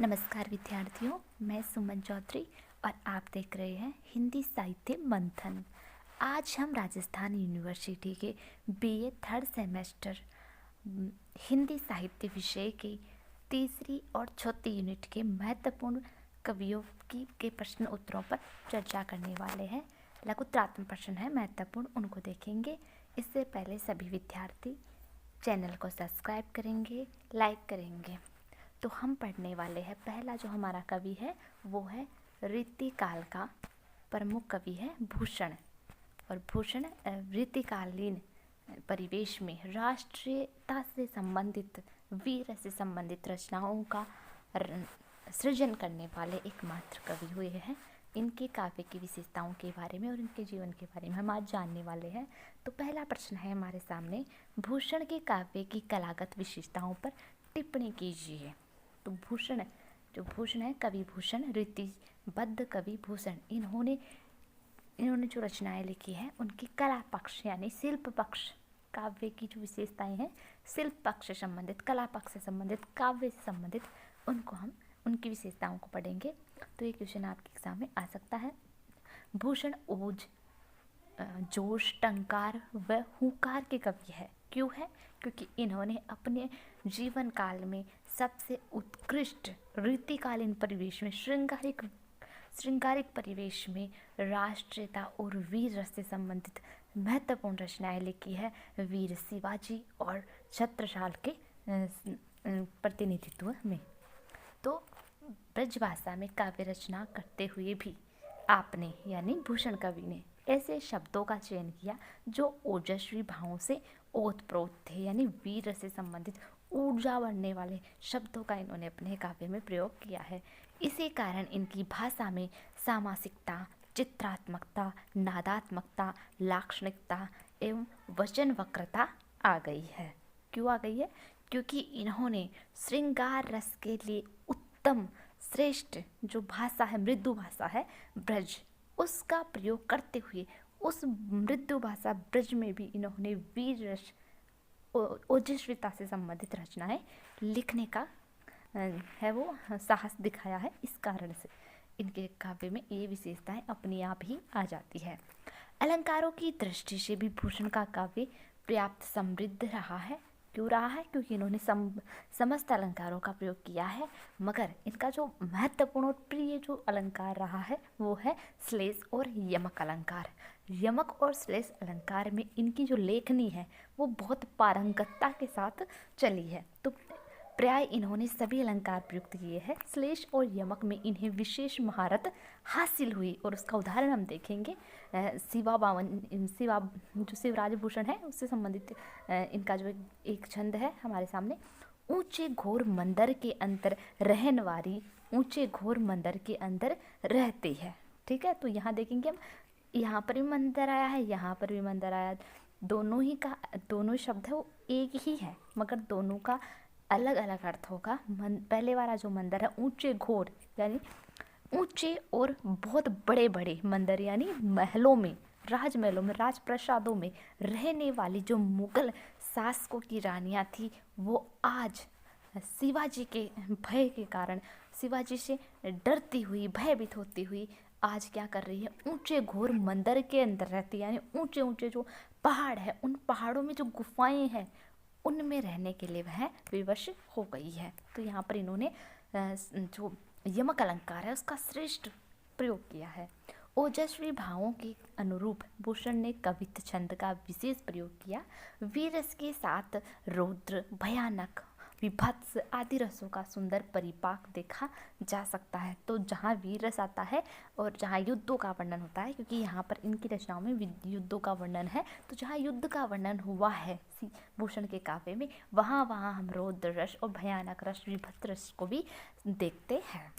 नमस्कार विद्यार्थियों, मैं सुमन चौधरी और आप देख रहे हैं हिंदी साहित्य मंथन। आज हम राजस्थान यूनिवर्सिटी के बीए थर्ड सेमेस्टर हिंदी साहित्य विषय की तीसरी और चौथी यूनिट के महत्वपूर्ण कवियों के प्रश्न उत्तरों पर चर्चा करने वाले हैं। लघुत्रात्मक प्रश्न है महत्वपूर्ण, उनको देखेंगे। इससे पहले सभी विद्यार्थी चैनल को सब्सक्राइब करेंगे, लाइक करेंगे। तो हम पढ़ने वाले हैं, पहला जो हमारा कवि है वो है रीतिकाल का प्रमुख कवि है भूषण। और भूषण रीतिकालीन परिवेश में राष्ट्रीयता से संबंधित, वीर से संबंधित रचनाओं का सृजन करने वाले एकमात्र कवि हुए हैं। इनके काव्य की विशेषताओं के बारे में और इनके जीवन के बारे में हम आज जानने वाले हैं। तो पहला प्रश्न है हमारे सामने, भूषण के काव्य की कलागत विशेषताओं पर टिप्पणी कीजिए। तो भूषण है कवि भूषण, रीतिबद्ध कवि भूषण, इन्होंने जो रचनाएं लिखी हैं उनकी कला पक्ष यानी शिल्प पक्ष, काव्य की जो विशेषताएं हैं शिल्प पक्ष से संबंधित, कला पक्ष से संबंधित, काव्य से संबंधित, उनको हम उनकी विशेषताओं को पढ़ेंगे। तो ये क्वेश्चन आपके एग्जाम में आ सकता है। भूषण ओज, जोश, टंकार व हुंकार के कवि है। क्यों है? क्योंकि इन्होंने अपने जीवन काल में सबसे उत्कृष्ट रीतिकालीन परिवेश में, श्रृंगारिक परिवेश में राष्ट्रीयता और वीर रस से संबंधित महत्वपूर्ण रचनाएं लिखी है। वीर शिवाजी और छत्रसाल के प्रतिनिधित्व में। तो ब्रजभाषा में काव्य रचना करते हुए भी आपने यानी भूषण कवि ने ऐसे शब्दों का चयन किया जो ओजस्वी भावों से ओतप्रोत थे, यानी वीर से संबंधित ऊर्जा बढ़ने वाले शब्दों का इन्होंने अपने काव्य में प्रयोग किया है। इसी कारण इनकी भाषा में सामासिकता, चित्रात्मकता, नादात्मकता, लाक्षणिकता एवं वचन वक्रता आ गई है। क्यों आ गई है? क्योंकि इन्होंने श्रृंगार रस के लिए उत्तम श्रेष्ठ जो भाषा है, मृदु भाषा है ब्रज, उसका प्रयोग करते हुए उस मृदु भाषा ब्रज में भी इन्होंने वीर रस, ओजस्विता से संबंधित रचनाएं लिखने का है वो साहस दिखाया है। इस कारण से इनके काव्य में ये विशेषताएं अपने आप ही आ जाती है। अलंकारों की दृष्टि से भी भूषण का काव्य पर्याप्त समृद्ध रहा है। क्यों रहा है? क्योंकि इन्होंने समस्त अलंकारों का प्रयोग किया है, मगर इनका जो महत्वपूर्ण और प्रिय जो अलंकार रहा है वो है श्लेष और यमक अलंकार। यमक और श्लेष अलंकार में इनकी जो लेखनी है वो बहुत पारंगतता के साथ चली है। तो प्राय इन्होंने सभी अलंकार प्रयुक्त किए हैं। श्लेष और यमक में इन्हें विशेष महारत हासिल हुई और उसका उदाहरण हम देखेंगे। जो शिवराज भूषण है उससे संबंधित इनका जो एक छंद है हमारे सामने, ऊंचे घोर मंदिर के अंदर रहन वाली, ऊंचे घोर मंदिर के अंदर रहती है। ठीक है, तो यहाँ देखेंगे हम, यहाँ पर भी मंदिर आया है, यहाँ पर भी मंदिर आया, दोनों ही शब्द है वो एक ही है, मगर दोनों का अलग अलग अर्थ होगा। पहले वाला जो मंदिर है ऊंचे घोर यानी ऊंचे और बहुत बड़े बड़े मंदिर यानी महलों में, राजमहलों में, राजप्रसादों में रहने वाली जो मुगल शासकों की रानियां थी वो आज शिवाजी के भय के कारण, शिवाजी से डरती हुई, भयभीत होती हुई आज क्या कर रही है, ऊंचे घोर मंदिर के अंदर रहती है। यानी ऊंचे ऊंचे जो पहाड़ है उन पहाड़ों में जो गुफाएं हैं उनमें रहने के लिए वह विवश हो गई है। तो यहाँ पर इन्होंने जो यमक अलंकार है उसका श्रेष्ठ प्रयोग किया है। ओजस्वी भावों के अनुरूप भूषण ने कवित्व छंद का विशेष प्रयोग किया। वीरस के साथ रौद्र, भयानक, विभत्स आदि रसों का सुंदर परिपाक देखा जा सकता है। तो जहाँ वीर रस आता है और जहाँ युद्धों का वर्णन होता है, क्योंकि यहाँ पर इनकी रचनाओं में युद्धों का वर्णन है, तो जहाँ युद्ध का वर्णन हुआ है भूषण के काव्य में, वहाँ हम रौद्र रस और भयानक रस, विभत्स रस को भी देखते हैं।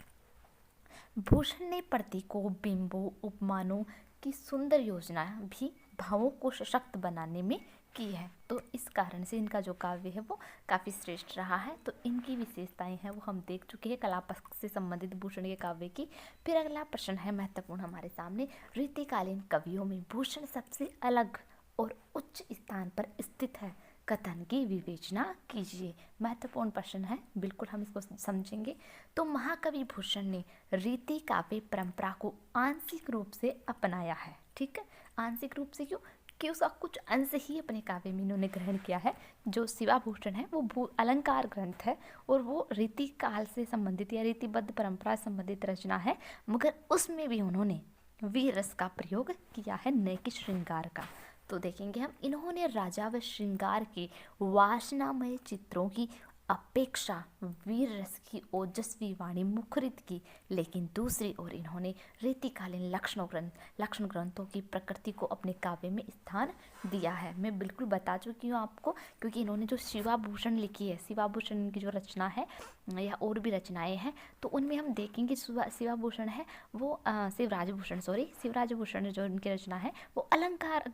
भूषण ने प्रतीकों, बिंबों, उपमानों की सुंदर योजना भी भावों को सशक्त बनाने में की है। तो इस कारण से इनका जो काव्य है वो काफ़ी श्रेष्ठ रहा है। तो इनकी विशेषताएं हैं वो हम देख चुके हैं कला पक्ष से संबंधित भूषण के काव्य की। फिर अगला प्रश्न है महत्वपूर्ण हमारे सामने, रीतिकालीन कवियों में भूषण सबसे अलग और उच्च स्थान पर स्थित है। कथन की विवेचना कीजिए। महत्वपूर्ण प्रश्न है, बिल्कुल हम इसको समझेंगे। तो महाकवि भूषण ने रीति काव्य परंपरा को आंशिक रूप से अपनाया है। ठीक है, आंशिक रूप से क्यों कि उसका कुछ अंश ही अपने काव्य में इन्होंने ग्रहण किया है। जो शिवाभूषण है वो अलंकार ग्रंथ है और वो रीति काल से संबंधित या रीतिबद्ध परंपरा से संबंधित रचना है, मगर उसमें भी उन्होंने वीर रस का प्रयोग किया है, न कि श्रृंगार का। तो देखेंगे हम, इन्होंने राजा व श्रृंगार के वासनामय चित्रों की अपेक्षा वीर रस की ओजस्वी वाणी मुखरित की, लेकिन दूसरी ओर इन्होंने रीतिकालीन लक्षण ग्रंथों की प्रकृति को अपने काव्य में स्थान दिया है। मैं बिल्कुल बता चुकी हूँ आपको, क्योंकि इन्होंने जो शिवाभूषण लिखी है, शिवाभूषण की जो रचना है या और भी रचनाएं हैं, तो उनमें हम देखेंगे शिवाभूषण है वो शिवराज भूषण जो इनकी रचना है वो अलंकार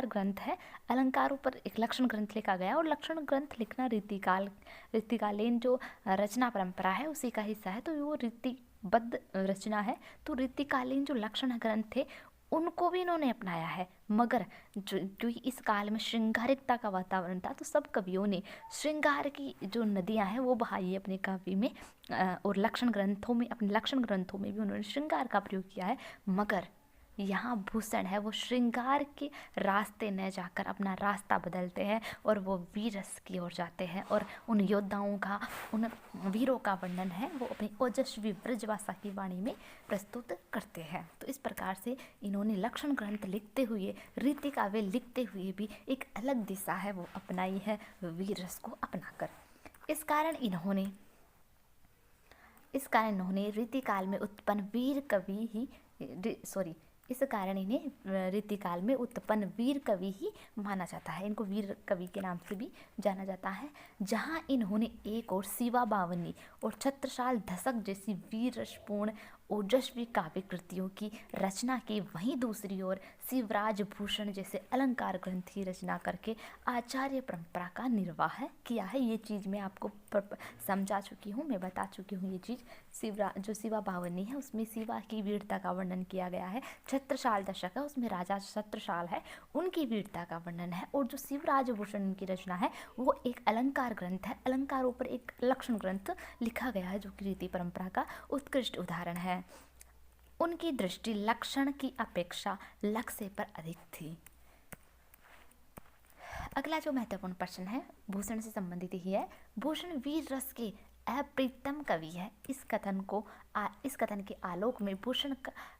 ग्रंथ है। अलंकारों पर एक लक्षण ग्रंथ लिखा गया और लक्षण ग्रंथ लिखना रीतिकालीन जो रचना परंपरा है उसी का हिस्सा है, तो वो रीतिबद्ध रचना है। तो रीतिकालीन जो लक्षण ग्रंथ थे उनको भी इन्होंने अपनाया है, मगर जो इस काल में श्रृंगारिकता का वातावरण था, तो सब कवियों ने श्रृंगार की जो नदियां हैं वो बहाई है अपने काव्य में, और अपने लक्षण ग्रंथों में भी उन्होंने श्रृंगार का प्रयोग किया है। मगर यहाँ भूषण है वो श्रृंगार के रास्ते न जाकर अपना रास्ता बदलते हैं और वो वीर रस की ओर जाते हैं, और उन योद्धाओं का, उन वीरों का वर्णन है वो अपनी ओजस्वी ब्रजभाषा की वाणी में प्रस्तुत करते हैं। तो इस प्रकार से इन्होंने लक्षण ग्रंथ लिखते हुए, रीति काव्य लिखते हुए भी एक अलग दिशा है वो अपनाई है वीर रस को अपनाकर। इस कारण इन्होंने रीतिकाल में उत्पन्न रीतिकाल में उत्पन्न वीर कवि ही माना जाता है। इनको वीर कवि के नाम से भी जाना जाता है। जहाँ इन्होंने एक और शिवा बावनी और छत्रसाल दशक जैसी वीर रसपूर्ण ओजस्वी काव्य कृतियों की रचना की, वहीं दूसरी ओर शिवराज भूषण जैसे अलंकार ग्रंथ की रचना करके आचार्य परंपरा का निर्वाह किया है। ये चीज़ मैं आपको समझा चुकी हूँ, मैं बता चुकी हूँ ये चीज़। जो शिवा बावनी है उसमें शिवा की वीरता का वर्णन किया गया है। छत्रसाल दशक है उसमें राजा छत्रसाल है, उनकी वीरता का वर्णन है। और जो शिवराज भूषण की रचना है वो एक अलंकार ग्रंथ है। अलंकारों पर एक लक्षण ग्रंथ लिखा गया है जो कि रीति परंपरा का उत्कृष्ट उदाहरण है। उनकी दृष्टि लक्षण की अपेक्षा लक्ष्य पर अधिक थी। अगला जो महत्वपूर्ण प्रश्न है भूषण से संबंधित ही है। भूषण वीर रस के अप्रीतम कवि है। इस कथन के आलोक में भूषण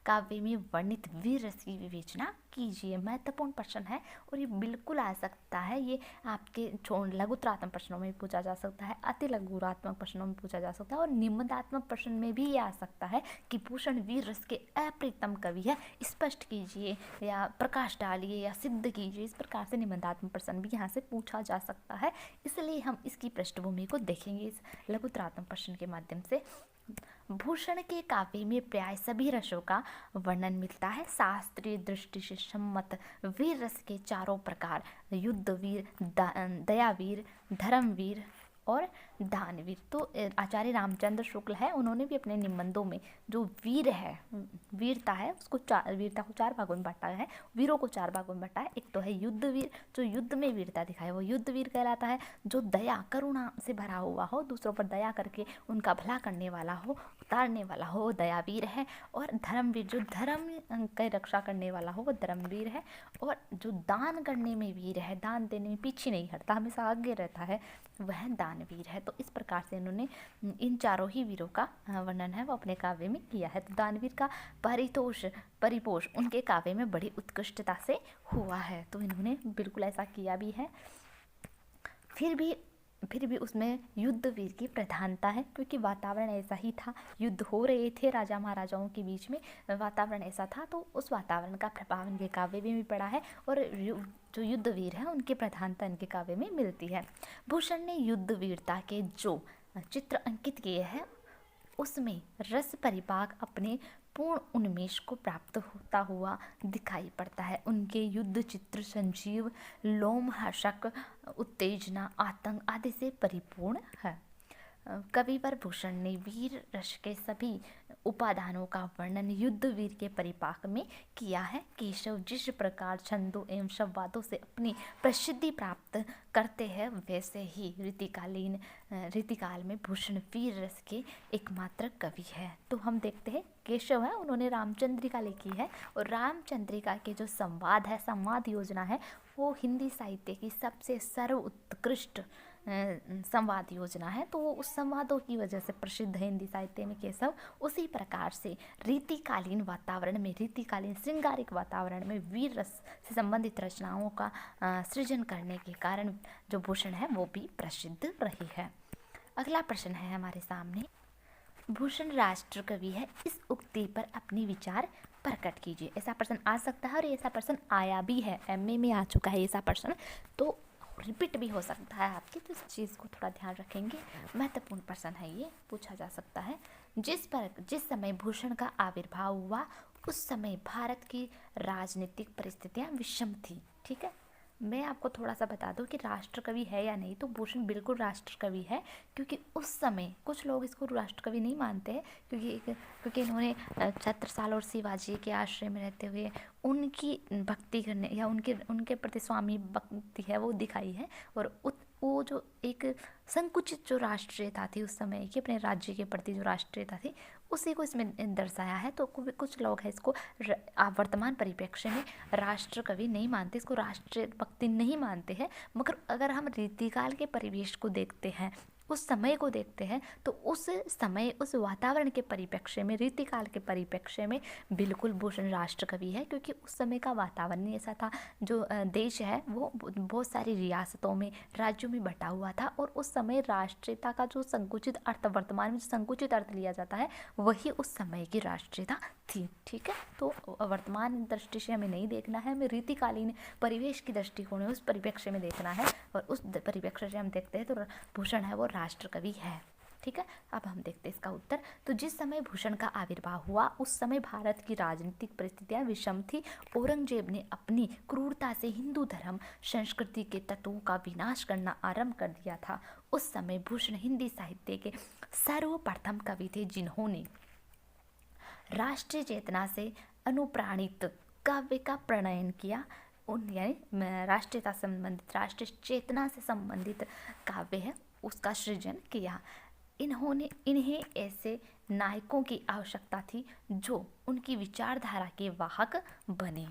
काव्य में वर्णित वीर रस की विवेचना कीजिए। महत्वपूर्ण प्रश्न है और ये बिल्कुल आ सकता है, ये आपके लघुत्रात्मक प्रश्नों में पूछा जा सकता है, अति लघुरात्मक प्रश्नों में पूछा जा सकता है और निबंधात्मक प्रश्न में भी ये आ सकता है कि भूषण वीर रस के अप्रीतम कवि है, स्पष्ट कीजिए या प्रकाश डालिए या सिद्ध कीजिए। इस प्रकार से निबंधात्मक प्रश्न भी यहाँ से पूछा जा सकता है, इसलिए हम इसकी पृष्ठभूमि को देखेंगे इस लघुत्रात्मक प्रश्न के माध्यम से। भूषण के काव्य में प्राय सभी रसों का वर्णन मिलता है। शास्त्रीय दृष्टि से सम्मत वीर रस के चारों प्रकार, युद्ध वीर, दयावीर, धर्मवीर और दानवीर। तो आचार्य रामचंद्र शुक्ल है, उन्होंने भी अपने निबंधों में जो वीर है, वीरता है उसको वीरता को 4 भागों में बांटा है, वीरों को 4 भागों में बांटा है। एक तो है युद्ध वीर, जो युद्ध में वीरता दिखाए वो युद्ध वीर कहलाता है। जो दया करुणा से भरा हुआ हो, दूसरों पर दया करके उनका भला करने वाला हो, उतारने वाला हो, वो दयावीर है। और धर्मवीर, जो धर्म की रक्षा करने वाला हो वो धर्मवीर है। और जो दान करने में वीर है, दान देने में पीछे नहीं हटता, हमेशा आगे रहता है, वह दानवीर है। तो इस प्रकार से इन्होंने इन चारों ही वीरों का वर्णन है वो अपने काव्य में किया है। तो दानवीर का परिपोष उनके काव्य में बड़ी उत्कृष्टता से हुआ है, तो इन्होंने बिल्कुल ऐसा किया भी है। फिर भी उसमें युद्ध वीर की प्रधानता है, क्योंकि वातावरण ऐसा ही था, युद्ध हो रहे थे राजा महाराजाओं के बीच में, वातावरण ऐसा था, तो उस वातावरण का प्रभाव इनके काव्य में भी पड़ा है और जो युद्ध वीर है उनकी प्रधानता इनके काव्य में मिलती है। भूषण ने युद्ध वीरता के जो चित्र अंकित किए हैं उसमें रस परिपाक अपने पूर्ण उन्मेष को प्राप्त होता हुआ दिखाई पड़ता है। उनके युद्ध चित्र संजीव, लोमहर्षक, उत्तेजना, आतंक आदि से परिपूर्ण है। कविवर भूषण ने वीर रस के सभी उपादानों का वर्णन युद्ध वीर के परिपाक में किया है। केशव जिस प्रकार छंदों एवं संवादों से अपनी प्रसिद्धि प्राप्त करते हैं, वैसे ही रीतिकाल में भूषण वीर रस के एकमात्र कवि है। तो हम देखते हैं केशव है, उन्होंने रामचंद्रिका लिखी है, और रामचंद्रिका के जो संवाद योजना है, वो हिंदी साहित्य की सबसे सर्वोत्कृष्ट संवाद योजना है। तो वो उस संवादों की वजह से प्रसिद्ध है हिंदी साहित्य में केशव। उसी प्रकार से रीतिकालीन श्रृंगारिक वातावरण में वीर रस से संबंधित रचनाओं का सृजन करने के कारण जो भूषण है वो भी प्रसिद्ध रही है। अगला प्रश्न है हमारे सामने, भूषण राष्ट्र कवि है, इस उक्ति पर अपनी विचार प्रकट कीजिए। ऐसा प्रश्न आ सकता है, और ऐसा प्रश्न आया भी है, MA में आ चुका है ऐसा प्रश्न, तो रिपीट भी हो सकता है आपकी, तो इस चीज़ को थोड़ा ध्यान रखेंगे। महत्वपूर्ण प्रश्न है ये, पूछा जा सकता है। जिस समय भूषण का आविर्भाव हुआ, उस समय भारत की राजनीतिक परिस्थितियाँ विषम थी। ठीक है, मैं आपको थोड़ा सा बता दूं कि राष्ट्रकवि है या नहीं, तो भूषण बिल्कुल राष्ट्रकवि है, क्योंकि उस समय कुछ लोग इसको राष्ट्रकवि नहीं मानते हैं, क्योंकि इन्होंने छत्रसाल और शिवाजी के आश्रय में रहते हुए उनकी भक्ति करने या उनके प्रति स्वामी भक्ति है वो दिखाई है, और वो जो एक संकुचित जो राष्ट्रीयता थी उस समय की, अपने राज्य के प्रति जो राष्ट्रीयता थी, उसी को इसमें दर्शाया है। तो कुछ लोग हैं इसको वर्तमान परिप्रेक्ष्य में राष्ट्र कवि नहीं मानते, इसको राष्ट्रीय भक्ति नहीं मानते हैं। मगर अगर हम रीतिकाल के परिवेश को देखते हैं, उस समय को देखते हैं, तो उस समय उस वातावरण के परिप्रेक्ष्य में, रीतिकाल के परिप्रेक्ष्य में बिल्कुल भूषण राष्ट्र कवि है, क्योंकि उस समय का वातावरण ऐसा था। जो देश है वो बहुत सारी रियासतों में, राज्यों में बटा हुआ था, और उस समय राष्ट्रीयता का जो संकुचित अर्थ, वर्तमान में जो संकुचित अर्थ लिया जाता है, वही उस समय की राष्ट्रीयता थी। ठीक है, तो वर्तमान दृष्टि से हमें नहीं देखना है, हमें रीतिकालीन परिवेश की दृष्टिकोण उस परिप्रेक्ष्य में देखना है, और उस परिप्रेक्ष्य से हम देखते हैं तो भूषण है वो राष्ट्र कवि है। ठीक है, अब हम देखते हैं इसका उत्तर। तो जिस समय भूषण का आविर्भाव हुआ, उस समय भारत की राजनीतिक परिस्थितियां विषम थी। औरंगजेब ने अपनी क्रूरता से हिंदू धर्म संस्कृति के तत्वों का विनाश करना आरंभ कर दिया था। उस समय भूषण हिंदी साहित्य के सर्वप्रथम कवि थे, जिन्होंने राष्ट्रीय चेतना से अनुप्राणित काव्य का प्रणयन किया। यानी राष्ट्रीयता संबंधित, राष्ट्रीय चेतना से संबंधित काव्य है उसका सृजन किया। इन्हें ऐसे नायकों की आवश्यकता थी जो उनकी विचारधारा के वाहक बने।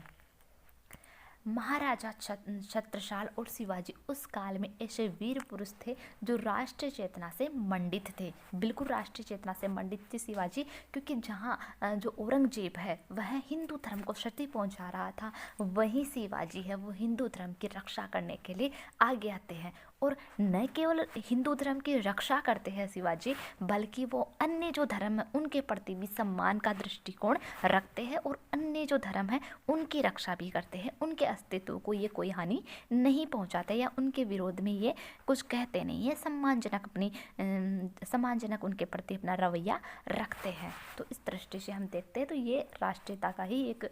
महाराजा छत्रसाल और शिवाजी उस काल में ऐसे वीर पुरुष थे जो राष्ट्रीय चेतना से मंडित थे। बिल्कुल राष्ट्रीय चेतना से मंडित थे शिवाजी, क्योंकि जहाँ जो औरंगजेब है वह हिंदू धर्म को क्षति पहुँचा रहा था, वहीं शिवाजी है वो हिंदू धर्म की रक्षा करने के लिए आगे आते हैं। और न केवल हिंदू धर्म की रक्षा करते हैं शिवाजी, बल्कि वो अन्य जो धर्म है उनके प्रति भी सम्मान का दृष्टिकोण रखते हैं, और अन्य जो धर्म है उनकी रक्षा भी करते हैं। उनके अस्तित्व को ये कोई हानि नहीं पहुंचाते, या उनके विरोध में ये कुछ कहते नहीं है, सम्मानजनक उनके प्रति अपना रवैया रखते हैं। तो इस दृष्टि से हम देखते हैं तो ये राष्ट्रीयता का ही एक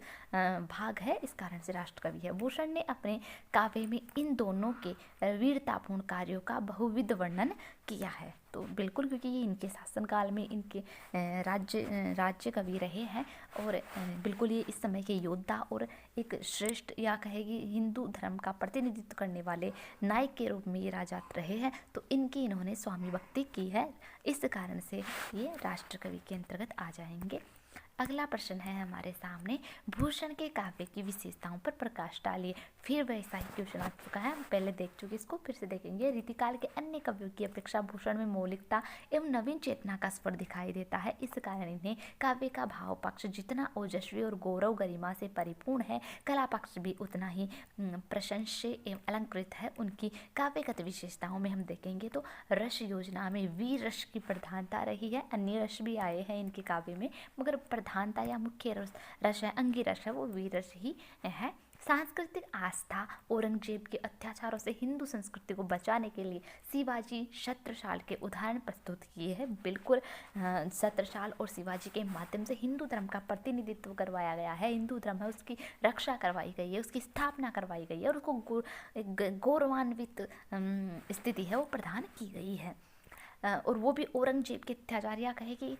भाग है, इस कारण से राष्ट्र कवि है। भूषण ने अपने काव्य में इन दोनों के वीरतापूर्ण कार्यों का बहुविध वर्णन किया है। तो बिल्कुल, क्योंकि ये इनके शासनकाल में इनके राज्य कवि रहे हैं, और बिल्कुल ये इस समय के योद्धा और एक श्रेष्ठ या कहेगी हिंदू धर्म का प्रतिनिधित्व करने वाले नायक के रूप में ये राजा रहे हैं। तो इन्होंने स्वामी भक्ति की है, इस कारण से ये राष्ट्र कवि के अंतर्गत आ जाएंगे। अगला प्रश्न है हमारे सामने, भूषण के काव्य की विशेषताओं पर प्रकाश डालिए। फिर वैसा ही क्वेश्चन आ चुका है, हम पहले देख चुके, इसको फिर से देखेंगे। रीतिकाल के अन्य कवियों की अपेक्षा भूषण में मौलिकता एवं नवीन चेतना का स्वर दिखाई देता है। इस कारण इन्हें काव्य का भाव पक्ष जितना ओजस्वी और गौरव गरिमा से परिपूर्ण है, कला पक्ष भी उतना ही प्रशंस्य एवं अलंकृत है। उनकी काव्यगत विशेषताओं में हम देखेंगे तो रस योजना में वीर रस की प्रधानता रही है। अन्य रस भी आए हैं इनके काव्य में, मगर प्रधानता या मुख्य रस है, अंगी रस है, वो वीर रस ही है। सांस्कृतिक आस्था, औरंगजेब के अत्याचारों से हिंदू संस्कृति को बचाने के लिए शिवाजी छत्रसाल के उदाहरण प्रस्तुत किए हैं। बिल्कुल छत्रसाल और शिवाजी के माध्यम से हिंदू धर्म का प्रतिनिधित्व करवाया गया है, हिंदू धर्म है उसकी रक्षा करवाई गई है, उसकी स्थापना करवाई गई है, और उसको गौरवान्वित स्थिति है वो प्रदान की गई है। और वो भी औरंगजेब के अत्याचार, या कहे कि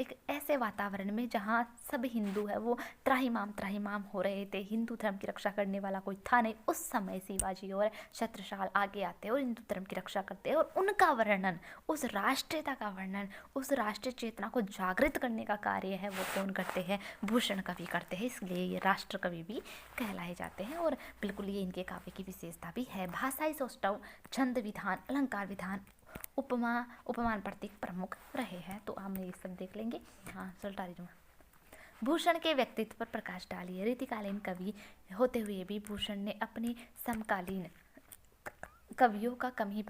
एक ऐसे वातावरण में जहाँ सब हिंदू है वो त्राहिमाम हो रहे थे, हिंदू धर्म की रक्षा करने वाला कोई था नहीं। उस समय शिवाजी और छत्रसाल आगे आते हैं और हिंदू धर्म की रक्षा करते हैं, और उनका वर्णन, उस राष्ट्रीयता का वर्णन, उस राष्ट्रीय चेतना को जागृत करने का कार्य है वो कौन करते हैं? भूषण कवि करते हैं। इसलिए ये राष्ट्र कवि भी कहलाए जाते हैं, और बिल्कुल ये इनके काव्य की विशेषता भी है। भाषाई सौष्ठव, छंद विधान, अलंकार विधान, उपमा उपमान प्रतीक प्रमुख रहे हैं। तो हम ये सब देख लेंगे। हाँ, सल्टारी जुमा। भूषण के व्यक्तित्व पर प्रकाश डालिए। रीतिकालीन कवि होते हुए भी भूषण ने अपने समकालीन कवियों का कम ही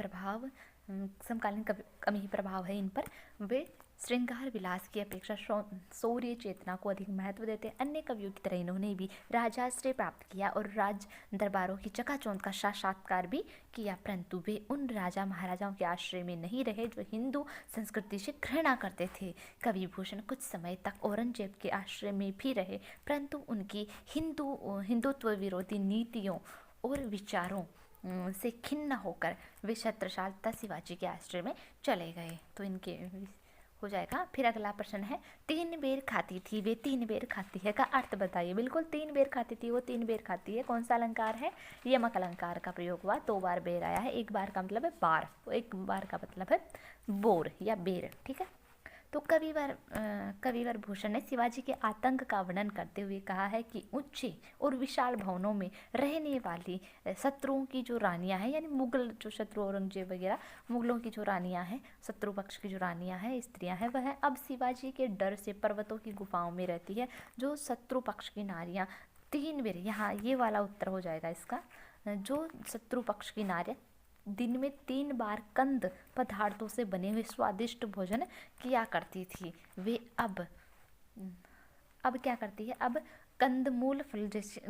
प्रभाव है इन पर। वे श्रृंगार विलास की अपेक्षा शौर्य चेतना को अधिक महत्व देते। अन्य कवियों की तरह इन्होंने भी राजाश्रय प्राप्त किया और राज दरबारों की चकाचौंध का साक्षात्कार भी किया, परंतु वे उन राजा महाराजाओं के आश्रय में नहीं रहे जो हिंदू संस्कृति से घृणा करते थे। कवि भूषण कुछ समय तक औरंगजेब के आश्रय में भी रहे, परंतु उनकी हिंदुत्व विरोधी नीतियों और विचारों से खिन्न होकर वे छत्रसाल तथा शिवाजी के आश्रय में चले गए। तो इनके हो जाएगा। फिर अगला प्रश्न है, 3 बेर खाती थी वे 3 बेर खाती है का अर्थ बताइए। बिल्कुल 3 बेर खाती थी वो 3 बेर खाती है। कौन सा अलंकार है? यमक अलंकार का प्रयोग हुआ। 2 बार बेर आया है। 1 बार का मतलब है बार, तो 1 बार का मतलब है बोर या बेर। ठीक है। तो कविवर भूषण ने शिवाजी के आतंक का वर्णन करते हुए कहा है कि ऊंचे और विशाल भवनों में रहने वाली शत्रुओं की जो रानियां हैं, यानी मुगल जो शत्रु औरंगजेब वगैरह मुगलों की जो रानियां हैं, शत्रु पक्ष की जो रानियां हैं, स्त्रियां हैं, वह अब शिवाजी के डर से पर्वतों की गुफाओं में रहती है। जो शत्रु पक्ष की नारियां 3 बेर, यहाँ ये वाला उत्तर हो जाएगा इसका, जो शत्रु पक्ष की नारियां दिन में 3 बार कंद पदार्थों से बने हुए स्वादिष्ट भोजन किया करती थी, वे अब क्या करती है? अब कंदमूल फल जैसे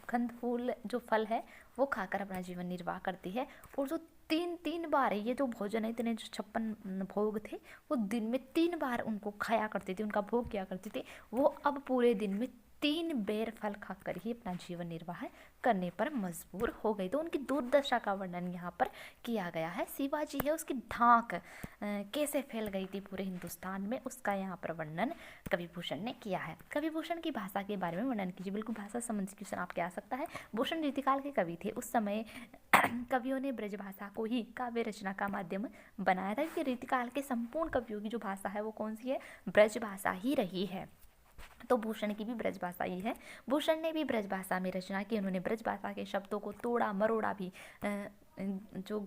कंदमूल जो फल है वो खाकर अपना जीवन निर्वाह करती है। और जो 3 बार ये जो भोजन है, इतने जो 56 भोग थे वो दिन में 3 बार उनको खाया करती थी, उनका भोग किया करती थी। वो अब पूरे दिन में 3 बेर फल खाकर ही अपना जीवन निर्वाह करने पर मजबूर हो गई। तो उनकी दुर्दशा का वर्णन यहाँ पर किया गया है। शिवाजी है, उसकी धाक कैसे फैल गई थी पूरे हिंदुस्तान में, उसका यहाँ पर वर्णन कविभूषण ने किया है। कविभूषण की भाषा के बारे में वर्णन कीजिए। बिल्कुल भाषा संबंधी क्वेश्चन आपके आ सकता है। भूषण रीतिकाल के कवि थे। उस समय कवियों ने ब्रज भाषा को ही काव्य रचना का माध्यम बनाया था, क्योंकि रीतिकाल के संपूर्ण कवियों की जो भाषा है वो कौन सी है? ब्रज भाषा ही रही है। तो भूषण की भी ब्रज भाषा ही है। भूषण ने भी ब्रज भाषा में रचना की। उन्होंने ब्रज भाषा के शब्दों को तोड़ा मरोड़ा भी, जो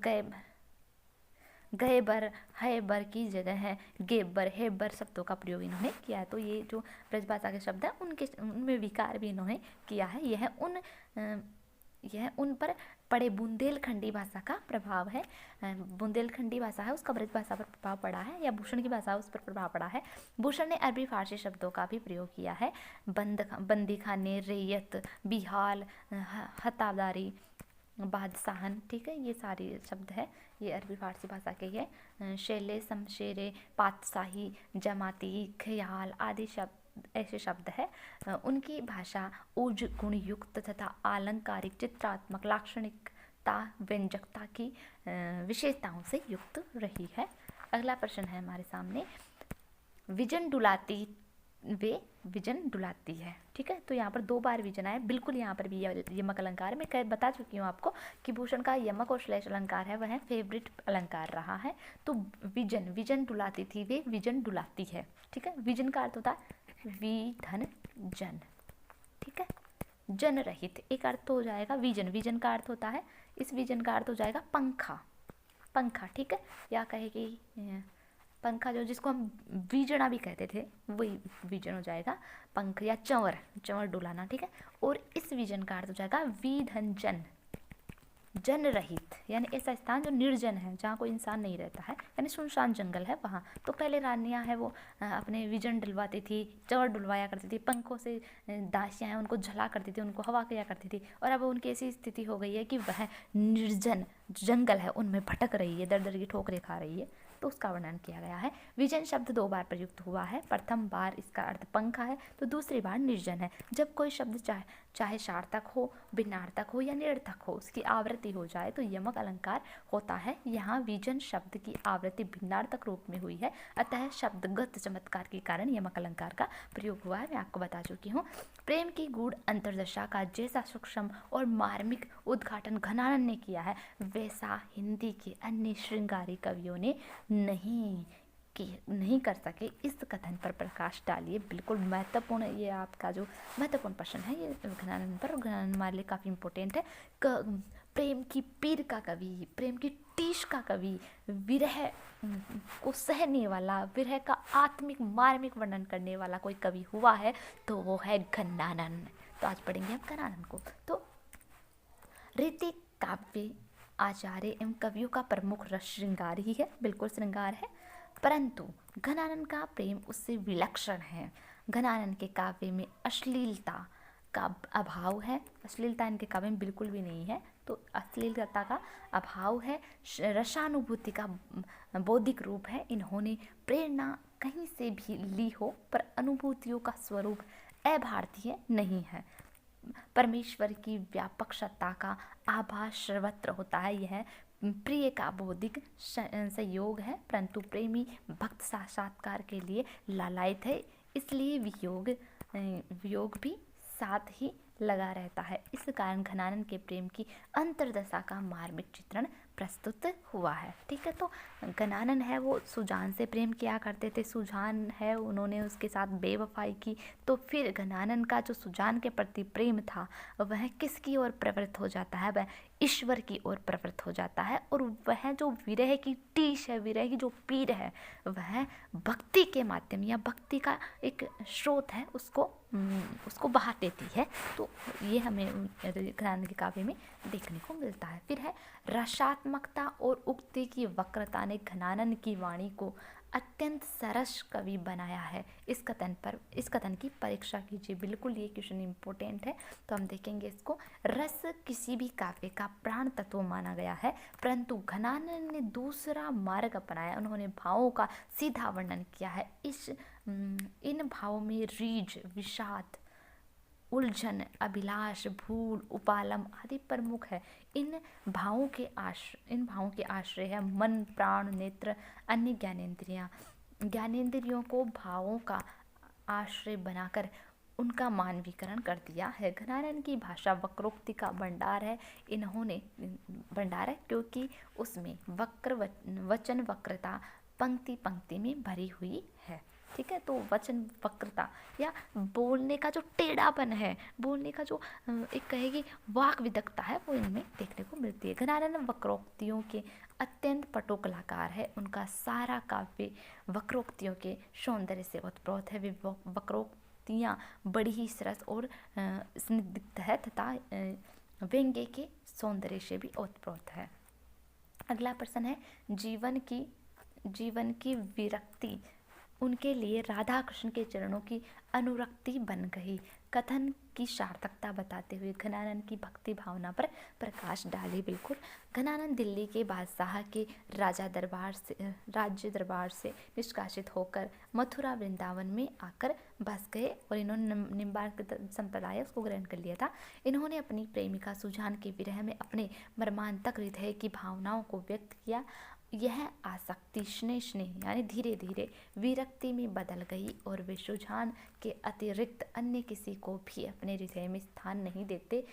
गए बर है बर की जगह है गेबर है बर शब्दों का प्रयोग इन्होंने किया है। तो ये जो ब्रज भाषा के शब्द है उनमें विकार भी इन्होंने किया है। यह उन पर पड़े बुंदेलखंडी भाषा का प्रभाव है। बुंदेलखंडी भाषा है उसका ब्रज भाषा पर प्रभाव पड़ा है, या भूषण की भाषा उस पर प्रभाव पड़ा है। भूषण ने अरबी फारसी शब्दों का भी प्रयोग किया है। बंदी खाने, रेयत, बिहाल, हतादारी, बादशाहन, ठीक है, ये सारे शब्द है, ये अरबी फारसी भाषा के है। शेले, शमशेरे, पातशाही, जमाती, ख्याल आदि शब्द ऐसे शब्द है। उनकी भाषा ओज गुण युक्त तथा आलंकारिक, चित्रात्मक, लाक्षणिकता, व्यंजकता की विशेषताओं से युक्त रही है। अगला प्रश्न है हमारे सामने, विजन डुलाती है। ठीक है, तो यहाँ पर 2 बार विजन आया। बिल्कुल यहाँ पर भी यमक अलंकार में बता चुकी हूँ आपको कि भूषण का यमक और श्लेष अलंकार है वह फेवरेट अलंकार रहा है। तो विजन डुलाती थी, वे विजन डुलाती है। ठीक है, विजन का अर्थ होता है विधन जन। ठीक है, जन रहित एक अर्थ हो जाएगा। विजन का अर्थ होता है, इस विजन का अर्थ हो जाएगा पंखा। ठीक है, या कहे कि पंखा जो जिसको हम वीजना भी कहते थे वही विजन हो जाएगा। पंख या चंवर डुलाना। ठीक है, और इस विजन का अर्थ हो जाएगा विधन जन रहित, यानी ऐसा स्थान जो निर्जन है, जहाँ कोई इंसान नहीं रहता है, यानी सुनसान जंगल है वहाँ। तो पहले रानियाँ हैं वो अपने विजन डलवाती थी, चंवर डुलवाया करती थी, पंखों से दासियाँ हैं उनको झला करती थी, उनको हवा किया करती थी। और अब उनकी ऐसी स्थिति हो गई है कि वह निर्जन जंगल है उनमें भटक रही है, दर की ठोकरें खा रही है। तो उसका वर्णन किया गया है। विजन शब्द 2 बार प्रयुक्त हुआ है। प्रथम बार इसका अर्थ पंखा है, तो दूसरी बार निर्जन है। जब कोई शब्द चाहे सार्थक हो, भिन्नार्थक हो या निरर्थक हो, उसकी आवृत्ति हो जाए तो यमक अलंकार होता है। यहाँ विजन शब्द की आवृत्ति भिन्नार्थक रूप में हुई है, अतः शब्दगत चमत्कार के कारण यमक अलंकार का प्रयोग हुआ है। मैं आपको बता चुकी हूँ। प्रेम की गूढ़ अंतर्दशा का जैसा सूक्ष्म और मार्मिक उद्घाटन घनानंद ने किया है, वैसा हिंदी के अन्य श्रृंगारी कवियों ने नहीं कर सके। इस कथन पर प्रकाश डालिए। बिल्कुल महत्वपूर्ण, ये आपका जो महत्वपूर्ण प्रश्न है ये घनानंद पर, घनानंद हमारे लिए काफ़ी इम्पोर्टेंट है। प्रेम की पीर का कवि, प्रेम की टीश का कवि, विरह को सहने वाला, विरह का आत्मिक मार्मिक वर्णन करने वाला कोई कवि हुआ है तो वो है घनानंद। तो आज पढ़ेंगे हम घनानंद को। तो रीति काव्य आचार्य एवं कवियों का प्रमुख रस श्रृंगार ही है, बिल्कुल श्रृंगार है, परंतु घनानंद का प्रेम उससे विलक्षण है। घनानंद के काव्य में अश्लीलता का अभाव है, अश्लीलता इनके काव्य में बिल्कुल भी नहीं है, तो अश्लीलता का अभाव है। रसानुभूति का बौद्धिक रूप है। इन्होंने प्रेरणा कहीं से भी ली हो, पर अनुभूतियों का स्वरूप अभारतीय नहीं है। परमेश्वर की व्यापक सत्ता का आभास सर्वत्र होता है। यह प्रिय का बौद्धिक संयोग है, परंतु प्रेमी भक्त साक्षात्कार के लिए लालायित है, इसलिए वियोग भी साथ ही लगा रहता है। इस कारण घनानंद के प्रेम की अंतर्दशा का मार्मिक चित्रण प्रस्तुत हुआ है। ठीक है, तो घनानंद है वो सुजान से प्रेम किया करते थे, सुजान है उन्होंने उसके साथ बेवफाई की, तो फिर घनानंद का जो सुजान के प्रति प्रेम था वह किसकी ओर प्रवृत्त हो जाता है? वह ईश्वर की ओर प्रवृत्त हो जाता है। और वह जो विरह की टीश है, विरह की जो पीर है, वह भक्ति के माध्यम या भक्ति का एक स्रोत है, उसको बहा देती है। तो ये हमें घनानंद के काव्य में देखने को मिलता है। फिर है रसात्मकता और उक्ति की वक्रता ने घनानंद की वाणी को अत्यंत सरस कवि बनाया है। इस कथन की परीक्षा कीजिए। बिल्कुल ये क्वेश्चन इम्पोर्टेंट है, तो हम देखेंगे इसको। रस किसी भी काव्य का प्राण तत्व माना गया है, परंतु घनानंद ने दूसरा मार्ग अपनाया। उन्होंने भावों का सीधा वर्णन किया है। इन भावों में रीझ, विषाद, उलझन, अभिलाष, भूल, उपालम आदि प्रमुख है। इन भावों के आश्रय है मन, प्राण, नेत्र, अन्य ज्ञानेंद्रियों को भावों का आश्रय बनाकर उनका मानवीकरण कर दिया है। घनानंद की भाषा वक्रोक्ति का भंडार है। क्योंकि उसमें वचन वक्रता पंक्ति पंक्ति में भरी हुई है। ठीक है, तो वचन वक्रता या बोलने का जो टेढ़ापन है, बोलने का जो एक कहेगी वाक विदग्धता है, वो इनमें देखने को मिलती है। घनानंद वक्रोक्तियों के अत्यंत पटु कलाकार है। उनका सारा काव्य वक्रोक्तियों के सौंदर्य से ओतप्रोत है। वे वक्रोक्तियाँ बड़ी ही सरस और स्निग्ध है तथा व्यंग्य के सौंदर्य से भी ओतप्रोत है। अगला प्रश्न है जीवन की विरक्ति उनके लिए राधा कृष्ण के चरणों की अनुरक्ति बन गई। कथन की सार्थकता बताते हुए घनानंद की भक्ति भावना पर प्रकाश डाली। बिल्कुल, घनानंद दिल्ली के बादशाह के राज्य दरबार से निष्कासित होकर मथुरा वृंदावन में आकर बस गए और इन्होंने निम्बार्क संप्रदाय उसको ग्रहण कर लिया था। इन्होंने अपनी प्रेमिका सुजान के विरह में अपने मर्मांतक हृदय की भावनाओं को व्यक्त किया। यह आसक्ति स्नेह यानी धीरे धीरे विरक्ति में बदल गई और वे सुजान के अतिरिक्त अन्य किसी को भी अपने हृदय में स्थान नहीं देते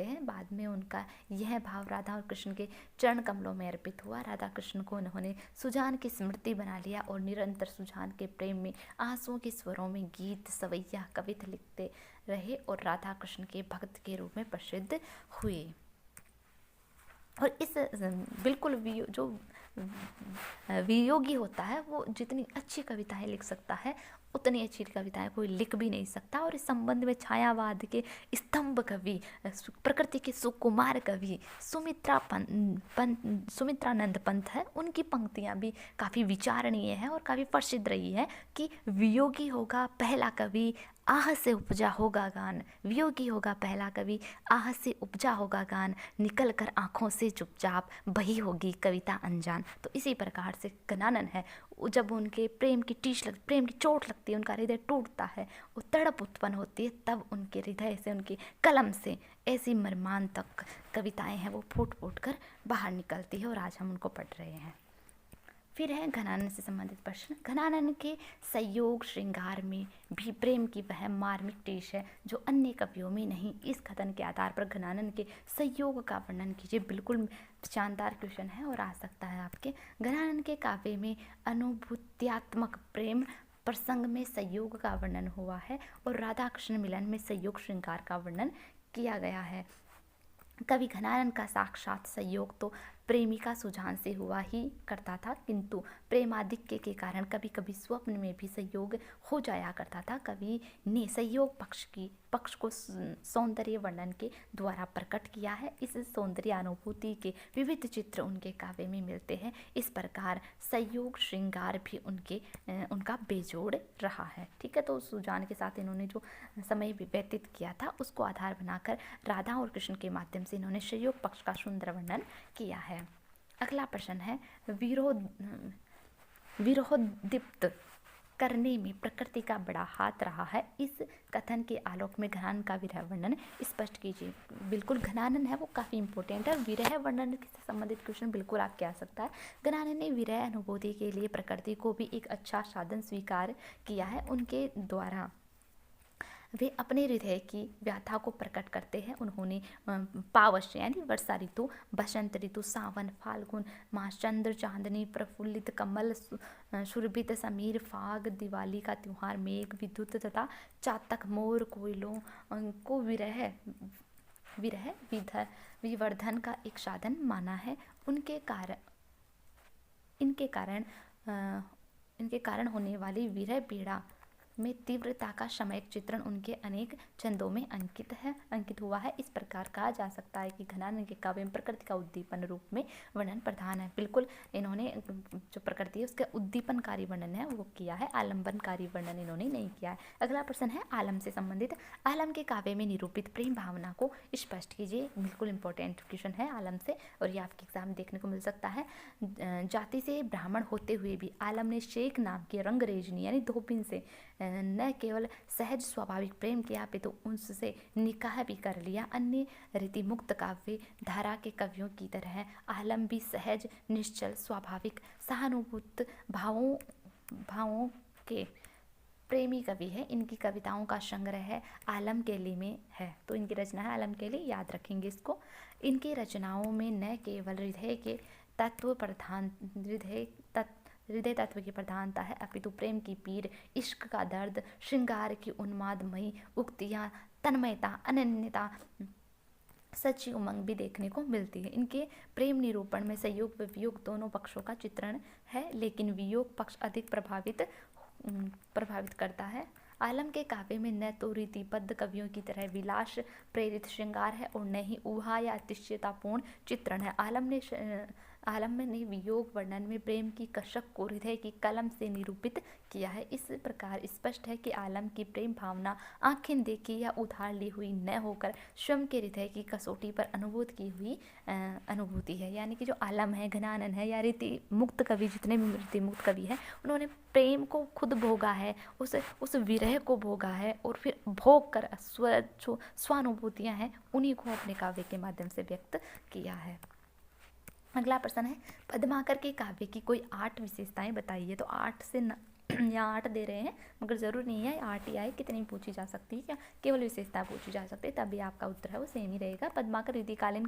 हैं। बाद में उनका यह भाव राधा और कृष्ण के चरण कमलों में अर्पित हुआ। राधा कृष्ण को उन्होंने सुजान की स्मृति बना लिया और निरंतर सुजान के प्रेम में आंसुओं के स्वरों में गीत, सवैया, कविता लिखते रहे और राधा कृष्ण के भक्त के रूप में प्रसिद्ध हुए। और इस बिल्कुल जो वियोगी होता है वो जितनी अच्छी कविताएं लिख सकता है उतनी अच्छी कविताएं कोई लिख भी नहीं सकता। और इस संबंध में छायावाद के स्तंभ कवि, प्रकृति के सुकुमार कवि सुमित्रानंद पंत है, उनकी पंक्तियां भी काफ़ी विचारणीय है और काफ़ी प्रसिद्ध रही है कि वियोगी होगा पहला कवि आह से उपजा होगा गान, वियोगी होगा पहला कवि, आह से उपजा होगा गान, निकल कर आँखों से चुपचाप बही होगी कविता अनजान। तो इसी प्रकार से घनानन है, जब उनके प्रेम की चोट लगती है, उनका हृदय टूटता है, वो तड़प उत्पन्न होती है, तब उनके हृदय से, उनकी कलम से ऐसी मर्मांतक कविताएं हैं वो फूट फूट कर बाहर निकलती है, और आज हम उनको पढ़ रहे हैं। फिर है घनानन से संबंधित प्रश्न। घनानन के संयोग श्रृंगार में भी प्रेम की वह मार्मिक टेश है जो अन्य कवियों में नहीं। इस कथन के आधार पर घनानन के संयोग का वर्णन कीजिए। बिल्कुल शानदार क्वेश्चन है और आ सकता है आपके। घनानन के काव्य में अनुभूत्यात्मक प्रेम प्रसंग में संयोग का वर्णन हुआ है और राधा कृष्ण मिलन में संयोग श्रृंगार का वर्णन किया गया है। कवि घनानन का साक्षात संयोग तो प्रेमिका सुजान से हुआ ही करता था, किंतु प्रेमाधिक्य के कारण कभी कभी स्वप्न में भी संयोग हो जाया करता था। कवि ने संयोग पक्ष को सौंदर्य वर्णन के द्वारा प्रकट किया है। इस सौंदर्य अनुभूति के विविध चित्र उनके काव्य में मिलते हैं। इस प्रकार संयोग श्रृंगार भी उनका बेजोड़ रहा है। ठीक है, तो सुजान के साथ इन्होंने जो समय व्यतीत किया था उसको आधार बनाकर राधा और कृष्ण के माध्यम से इन्होंने संयोग पक्ष का सुंदर वर्णन किया है। अगला प्रश्न है, विरोहोद्दीप्त करने में प्रकृति का बड़ा हाथ रहा है। इस कथन के आलोक में घनानन का विरह वर्णन स्पष्ट कीजिए। बिल्कुल घनानन है वो काफ़ी इंपॉर्टेंट है। विरह वर्णन से संबंधित क्वेश्चन बिल्कुल आपके आ सकता है। घनानन ने विरह अनुभूति के लिए प्रकृति को भी एक अच्छा साधन स्वीकार किया है। उनके द्वारा वे अपने हृदय की व्यथा को प्रकट करते हैं। उन्होंने पावश यानी वर्षा ऋतु, बसंत ऋतु, सावन, फाल्गुन मास, चंद्र, चांदनी, प्रफुल्लित कमल, सुरभित समीर, फाग, दिवाली का त्योहार, मेघ, विद्युत तथा चातक, मोर, कोयलों को विवर्धन का एक साधन माना है। इनके कारण होने वाली विरह पीड़ा में तीव्रता का सामयिक चित्रण उनके अनेक छंदों में अंकित हुआ है। इस प्रकार कहा जा सकता है कि घनानन के काव्य में प्रकृति का उद्दीपन रूप में वर्णन प्रधान है। बिल्कुल इन्होंने जो प्रकृति है उसका उद्दीपनकारी वर्णन है वो किया है, आलंबनकारी वर्णन इन्होंने नहीं किया है। अगला प्रश्न है आलम से संबंधित। आलम के काव्य में निरूपित प्रेम भावना को स्पष्ट कीजिए। बिल्कुल इंपॉर्टेंट क्वेश्चन है आलम से और ये आपके एग्जाम में देखने को मिल सकता है। जाति से ब्राह्मण होते हुए भी आलम ने शेख नाम की रंगरेजनी यानी धोबिन से न केवल सहज स्वाभाविक प्रेम किया अपितु उनसे निकाह भी कर लिया। अन्य रीतिमुक्त काव्य धारा के कवियों की तरह आलम भी सहज, निश्चल, स्वाभाविक, सहानुभूत भावों के प्रेमी कवि है। इनकी कविताओं का संग्रह है आलम केली में है। तो इनकी रचना है आलम केली, याद रखेंगे इसको। इनकी रचनाओं में न केवल हृदय तत्व की प्रधानता है अपितु प्रेम की पीर, इश्क का दर्द, श्रृंगार की उन्मादमयी उक्तियाँ, तन्मयता, अनन्यता, सच्ची उमंग भी देखने को मिलती है। इनके प्रेम निरूपण में संयोग व वियोग दोनों पक्षों का चित्रण है, लेकिन वियोग पक्ष अधिक प्रभावित करता है। आलम के काव्य में न तो रीतिबद्ध कवियों की तरह विलास प्रेरित श्रृंगार है और न ही ऊहा या अतिशयतापूर्ण चित्रण है। आलम ने वियोग वर्णन में प्रेम की कसक को हृदय की कलम से निरूपित किया है। इस प्रकार स्पष्ट है कि आलम की प्रेम भावना आंखें देखी या उधार ली हुई न होकर स्वयं के हृदय की कसौटी पर अनुभूत की हुई अनुभूति है। यानी कि जो आलम है, घनानन है या रीति मुक्त कवि, जितने भी रीति मुक्त कवि हैं, उन्होंने प्रेम को खुद भोगा है, उस विरह को भोगा है और फिर भोग कर स्वानुभूतियाँ हैं उन्हीं को अपने काव्य के माध्यम से व्यक्त किया है। अगला प्रश्न है पद्माकर के काव्य की कोई 8 विशेषताएं बताइए। तो 8 से यहाँ 8 दे रहे हैं मगर ज़रूर नहीं है 8 ही आए, कितनी पूछी जा सकती है, क्या केवल विशेषता पूछी जा सकती है, तभी आपका उत्तर है वो सेम ही रहेगा। पद्माकर रीतिकालीन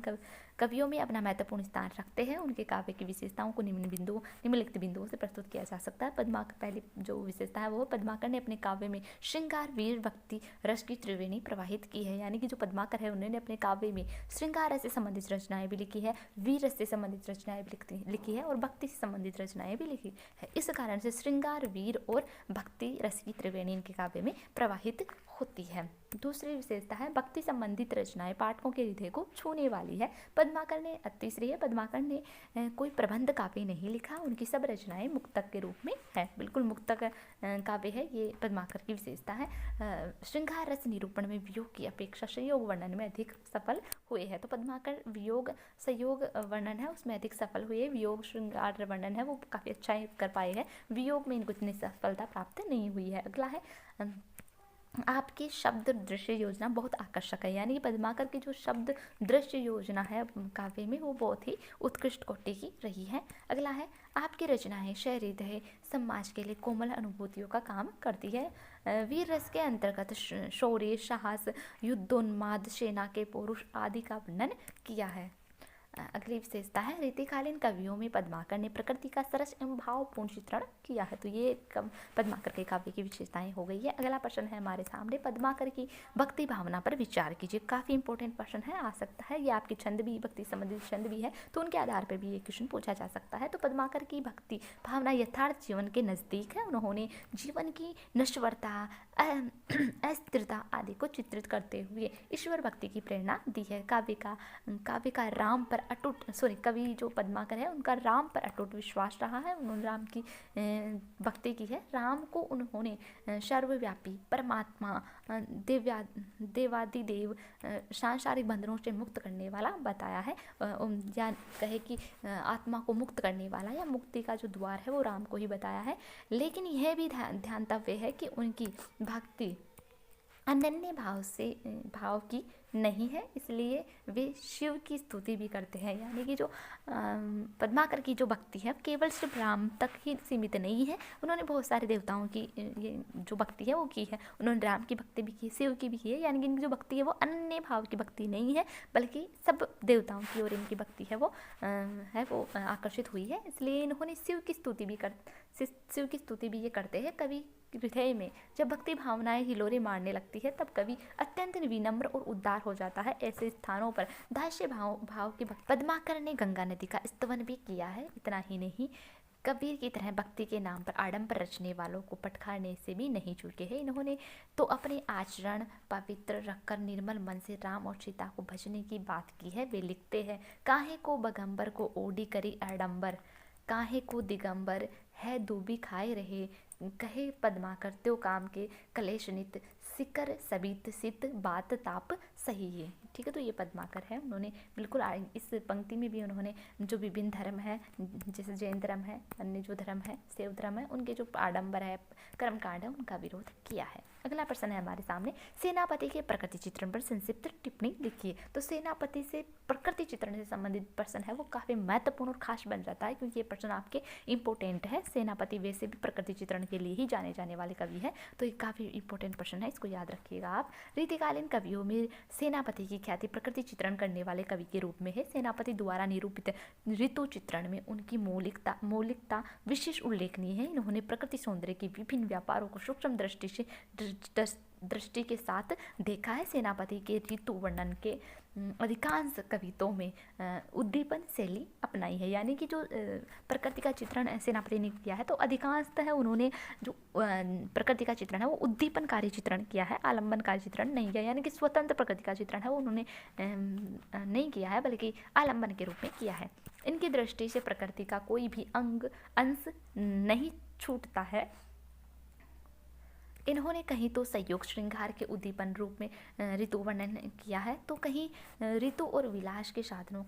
कवियों में अपना महत्वपूर्ण स्थान रखते हैं। उनके काव्य की विशेषताओं को निम्नलिखित बिंदुओं से प्रस्तुत किया जा सकता है। पद्माकर पहली जो विशेषता है वो पद्माकर ने अपने काव्य में श्रृंगार, वीर, भक्ति रस की त्रिवेणी प्रवाहित की है। यानी कि जो पद्माकर है उन्होंने अपने काव्य में श्रृंगार से संबंधित रचनाएं भी लिखी है, वीर रस से संबंधित रचनाएं भी लिखी है और भक्ति से संबंधित रचनाएं भी लिखी है। इस कारण से श्रृंगार, वीर और भक्ति रस की त्रिवेणी इनके काव्य में प्रवाहित होती है। दूसरी विशेषता है भक्ति संबंधित रचनाएं पाठकों के हृदय को छूने वाली है। पद्माकर ने तीसरी है, पद्माकर ने कोई प्रबंध काव्य नहीं लिखा, उनकी सब रचनाएं मुक्तक के रूप में है। बिल्कुल मुक्तक काव्य है, ये पद्माकर की विशेषता है। श्रृंगार रस निरूपण में वियोग की अपेक्षा संयोग वर्णन में अधिक सफल हुए हैं। तो पद्माकर वियोग संयोग वर्णन है उसमें अधिक सफल हुए, वियोग श्रृंगार वर्णन है वो काफ़ी अच्छा कर पाए हैं, वियोग में इनको इतनी सफलता प्राप्त नहीं हुई है। अगला है आपकी शब्द दृश्य योजना बहुत आकर्षक है, यानी कि पद्माकर की जो शब्द दृश्य योजना है काव्य में वो बहुत ही उत्कृष्ट कोटि की रही है। अगला है आपकी रचनाएं सहृदय समाज के लिए कोमल अनुभूतियों का काम करती है। वीर रस के अंतर्गत शौर्य, साहस, युद्धोन्माद, सेना के पुरुष आदि का वर्णन किया है। अगली विशेषता है रीतिकालीन कवियों में पद्माकर ने प्रकृति का सरस एवं भावपूर्ण चित्रण किया है। तो ये पद्माकर के काव्य की विशेषताएं हो गई है। अगला प्रश्न है हमारे सामने, पद्माकर की भक्ति भावना पर विचार कीजिए। काफ़ी इंपॉर्टेंट प्रश्न है, आ सकता है, ये आपकी छंद भी भक्ति संबंधित छंद भी है तो उनके आधार पर भी ये क्वेश्चन पूछा जा सकता है। तो पद्माकर की भक्ति भावना यथार्थ जीवन के नज़दीक है। उन्होंने जीवन की नश्वरता, अस्थिरता आदि को चित्रित करते हुए ईश्वर भक्ति की प्रेरणा दी है। काव्य का राम पर अटूट कवि जो पद्माकर है उनका राम पर अटूट विश्वास रहा है। उन्होंने राम की भक्ति की है। राम को उन्होंने सर्वव्यापी परमात्मा, देवादिदेव, सांसारिक बंधनों से मुक्त करने वाला बताया है, या कहे कि आत्मा को मुक्त करने वाला या मुक्ति का जो द्वार है वो राम को ही बताया है। लेकिन यह भी ध्यातव्य है कि उनकी भक्ति अनन्य भाव की नहीं है, इसलिए वे शिव की स्तुति भी करते हैं। यानी कि जो पद्माकर की जो भक्ति है केवल सिर्फ राम तक ही सीमित नहीं है, उन्होंने बहुत सारे देवताओं की ये जो भक्ति है वो की है। उन्होंने राम की भक्ति भी की, शिव की भी की है, यानी कि इनकी जो भक्ति है वो अन्य भाव की भक्ति नहीं है बल्कि सब देवताओं की ओर इनकी भक्ति है वो आकर्षित हुई है। इसलिए इन्होंने शिव की स्तुति भी ये करते हैं। कवि हृदय में जब भक्ति भावनाएं हिलोरे मारने लगती है तब कवि अत्यंत विनम्र और उदार हो जाता है। ऐसे स्थानों पर दास्य भाव की पद्माकर ने गंगा नदी का स्तवन भी किया है। इतना ही नहीं, कबीर की तरह भक्ति के नाम पर आडंबर रचने वालों को पटखारने से भी नहीं चूके हैं। इन्होंने तो अपने आचरण पवित्र रखकर निर्मल मन से राम और सीता को भजने की बात की है। वे लिखते हैं, काहे को बगंबर को ओडी करी आडंबर, काहे को दिगंबर है दूबी खाए रहे, कहे पद्माकर त्यो काम के कलेश नित, सिकर सबीत सित बात ताप सही है। ठीक है, तो ये पद्माकर है। उन्होंने बिल्कुल इस पंक्ति में भी उन्होंने जो विभिन्न धर्म है, जैसे जैन धर्म है, अन्य जो धर्म है, शैव धर्म है, उनके जो आडंबर है, कर्मकांड है, उनका विरोध किया है। अगला प्रश्न है हमारे सामने, सेनापति के प्रकृति चित्रण पर संक्षिप्त टिप्पणी लिखिए। तो सेनापति से प्रकृति चित्रण से संबंधित प्रश्न है वो काफ़ी महत्वपूर्ण और खास बन जाता है, क्योंकि ये प्रश्न आपके इंपॉर्टेंट है। सेनापति वैसे भी प्रकृति चित्रण के लिए ही जाने जाने वाले कवि है, तो ये काफ़ी इंपॉर्टेंट प्रश्न है, इसको याद रखिएगा आप। रीतिकालीन कवियों में सेनापति की ख्याति प्रकृति चित्रण करने वाले कवि के रूप में है। सेनापति द्वारा निरूपित ऋतु चित्रण में उनकी मौलिकता विशेष उल्लेखनीय है। इन्होंने प्रकृति सौंदर्य के विभिन्न व्यापारों को सूक्ष्म दृष्टि के साथ देखा है। सेनापति के ऋतु वर्णन के अधिकांश कविताओं में उद्दीपन शैली अपनाई है, यानी कि जो प्रकृति का चित्रण सेनापति ने किया है तो अधिकांशतः उन्होंने जो प्रकृति का चित्रण है वो उद्दीपनकारी चित्रण किया है, आलंबनकारी चित्रण नहीं किया। यानी कि स्वतंत्र प्रकृति का चित्रण है वो उन्होंने नहीं किया है बल्कि आलंबन के रूप में किया है। इनकी दृष्टि से प्रकृति का कोई भी अंश नहीं छूटता है। इन्होंने कहीं तो संयोग श्रृंगार के उद्दीपन रूप में ऋतु वर्णन किया है, तो कहीं ऋतु और विलास के साधनों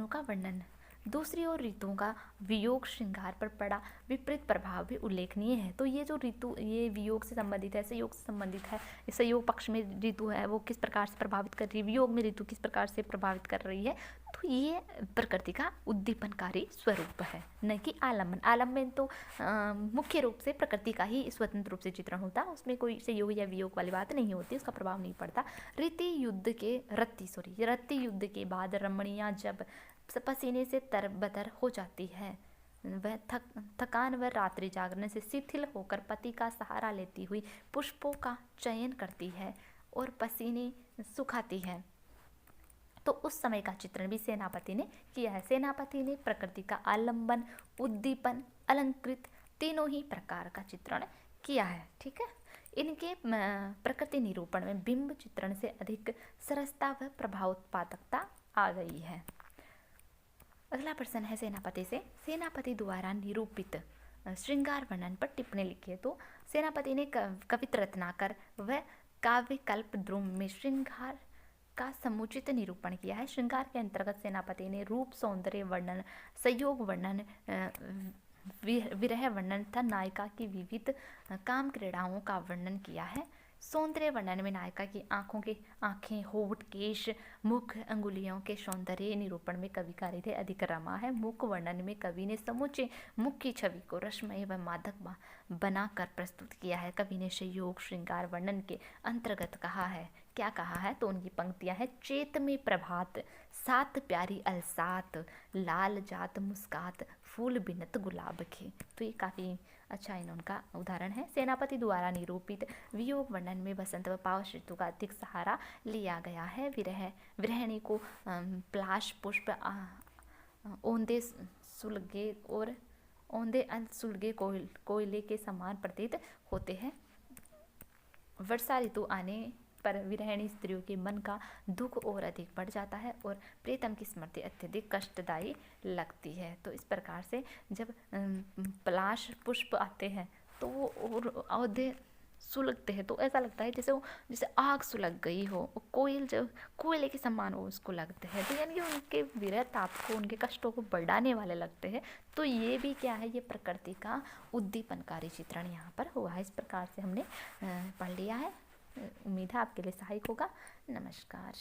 का वर्णन। दूसरी ओर ऋतुओं का वियोग श्रृंगार पर पड़ा विपरीत प्रभाव भी उल्लेखनीय है। तो ये जो ऋतु ये वियोग से संबंधित है, संयोग से संबंधित है। संयोग पक्ष में ऋतु है वो किस प्रकार से प्रभावित कर रही है, वियोग में ऋतु किस प्रकार से प्रभावित कर रही है, तो ये प्रकृति का उद्दीपनकारी स्वरूप है, न कि आलम्बन। आलम्बन तो मुख्य रूप से प्रकृति का ही स्वतंत्र रूप से चित्रण होता है, उसमें कोई संयोग या वियोग वाली बात नहीं होती, उसका प्रभाव नहीं पड़ता। रति युद्ध के बाद रमणियाँ जब पसीने से तरबतर हो जाती है, वह थकान व रात्रि जागरण से शिथिल होकर पति का सहारा लेती हुई पुष्पों का चयन करती है और पसीने सुखाती है, तो उस समय का चित्रण भी सेनापति ने किया है। सेनापति ने प्रकृति का आलंबन, उद्दीपन, अलंकृत तीनों ही प्रकार का चित्रण किया है। ठीक है, इनके प्रकृति निरूपण में बिंब चित्रण से अधिक सरसता व प्रभावोत्पादकता आ गई है। अगला प्रश्न है सेनापति से। सेनापति द्वारा निरूपित श्रृंगार वर्णन पर टिप्पणी लिखिए। तो सेनापति ने कवित्र रत्नाकर व काव्य कल्पद्रुम में श्रृंगार का समुचित निरूपण किया है। श्रृंगार के अंतर्गत सेनापति ने रूप, सौंदर्य वर्णन, संयोग वर्णन, विरह वर्णन तथा नायिका की विविध काम क्रीड़ाओं का वर्णन किया है। सौंदर्य वर्णन में नायिका की आंखें, होंठ, केश, मुख, अंगुलियों के सौंदर्य निरूपण में कवि का हृदय अधिक रमा है। मुख वर्णन में कवि ने समूचे मुख की छवि को रसमय व मादक बनाकर प्रस्तुत किया है। कवि ने संयोग श्रृंगार वर्णन के अंतर्गत कहा है, क्या कहा है? तो उनकी पंक्तियां हैं, चेत में प्रभात, सात प्यारी अलसात, लाल जात मुस्कात, फूल बिनत गुलाब खे। तो ये काफ़ी अच्छा उनका उदाहरण है। सेनापति द्वारा निरूपित वियोग वर्णन में बसंत व पावस ऋतु का अधिक सहारा लिया गया है। विरहिणी को पलाश पुष्प, औंधे सुलगे और औंधे सुलगे कोयले के समान प्रतीत होते हैं। वर्षा ऋतु आने पर विरहिणी स्त्रियों के मन का दुख और अधिक बढ़ जाता है और प्रीतम की स्मृति अत्यधिक कष्टदायी लगती है। तो इस प्रकार से जब पलाश पुष्प आते हैं तो वो और औधे सुलगते हैं तो ऐसा लगता है जैसे आग सुलग गई हो। कोयल जब कोयले के समान वो उसको लगते हैं, तो यानी कि उनके विरह ताप को, उनके कष्टों को बढ़ाने वाले लगते हैं। तो ये भी क्या है, ये प्रकृति का उद्दीपनकारी चित्रण यहाँ पर हुआ है। इस प्रकार से हमने पढ़ लिया है। उम्मीद है आपके लिए सहायक होगा। नमस्कार।